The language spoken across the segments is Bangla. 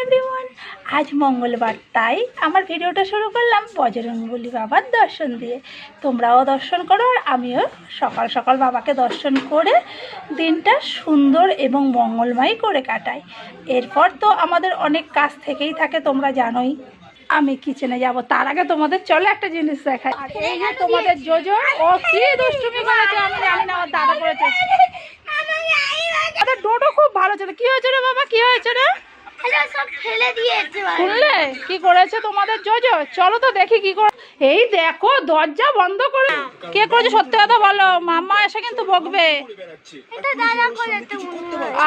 এভরিওয়ান, আজ মঙ্গলবার, তাই আমার ভিডিওটা শুরু করলাম বজরংবলী বাবার দর্শন দিয়ে। তোমরাও দর্শন করো আর আমিও সকাল সকাল বাবাকে দর্শন করে দিনটা সুন্দর এবং মঙ্গলময় করে কাটাই। এরপর তো আমাদের অনেক কাজ থেকেই থাকে, তোমরা জানোই। আমি কিচেনে যাব, তার আগে তোমাদের চলো একটা জিনিস দেখাই। এই যে তোমাদের জোজো, ও কি দুষ্টুমি করেছে আমি জানি না, আমার দাদা করেছে। ডোডো খুব ভালো ছিল। কি হয়েছে রে বাবা, কি হয়েছে রে? শুনলে কি করেছে তোমাদের জোজো? চলো তো দেখি কি করে। এই দেখো, দরজা বন্ধ করে কে করেছে? সত্যি কথা বলো, মাম্মা এসে কিন্তু বকবে।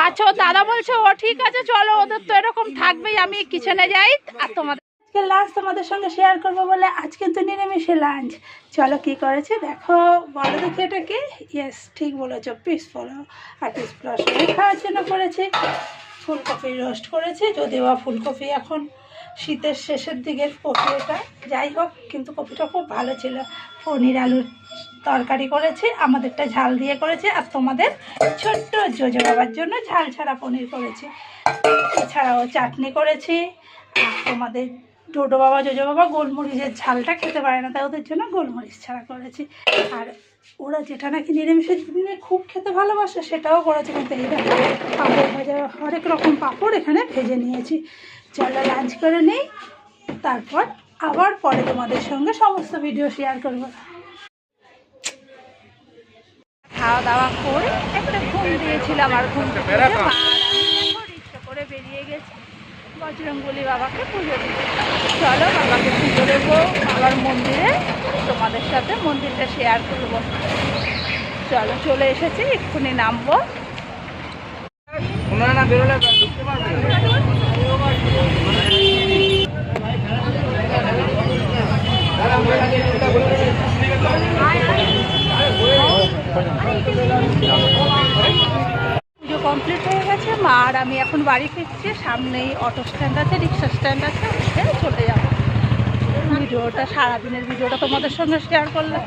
আচ্ছা, দাদা বলছে। ও ঠিক আছে, চলো, ওদের তো এরকম থাকবেই। আমি কিচেনে যাই আর তোমাদের আজকে লাঞ্চ তোমাদের সঙ্গে শেয়ার করবো বলে আজ কিন্তু নিরামিষে লাঞ্চ। চলো কি করেছে দেখো, বলো দেখি এটা কি? ইয়েস, ঠিক বলেছো, পিস পোলাও। আর পিস পোলাও খাওয়ার জন্য করেছে ফুলকপি রোস্ট করেছে। যদিও বা ফুলকপি এখন শীতের শেষের দিকের কপি, এটা যাই হোক, কিন্তু কপিটা খুব ভালো ছিল। পনির আলুর তরকারি করেছে, আমাদেরটা ঝাল দিয়ে করেছে। আর তোমাদের ছোট্ট জোজো বাবার জন্য ঝাল ছাড়া পনির করেছে। এছাড়াও চাটনি করেছি। আর তোমাদের ডোডো বাবা জোজো বাবা গোলমরিচের ঝালটা খেতে পারে না, তাই ওদের জন্য গোলমরিচ ছাড়া করেছি। আর ওরা যেটা নাকি নিরামিষের দিনে খুব খেতে ভালোবাসে সেটাও করেছে। কিন্তু এই দেখো, পাঁপড় ভাজা, হরেক রকম পাঁপড় এখানে ভেজে নিয়েছি। চলো লাঞ্চ করে নিই, তারপর আবার পরে তোমাদের সঙ্গে সমস্ত ভিডিও শেয়ার করবো। খাওয়া দাওয়া করে একটা ঘুম দিয়েছিলাম, আর ঘুম থেকে ইচ্ছা করে বেরিয়ে গেছি বজরংবলী বাবাকে পুজো দিতে। চলো বাবাকে পুজো দেবো বাবার মন্দিরে, তোমাদের সাথে মন্দিরটা শেয়ার করবো। চলো, চলে এসেছি, এক্ষুনি নামবো। পুজো কমপ্লিট হয়ে গেছে, মা আর আমি এখন বাড়ি ফিরছি। সামনেই অটো স্ট্যান্ড আছে, রিক্সা স্ট্যান্ড আছে, ওখানে চলে যাবো। ভিডিওটা, সারাদিনের ভিডিওটা তোমাদের সঙ্গে শেয়ার করলাম,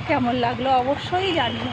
কেমন লাগলো অবশ্যই জানিও।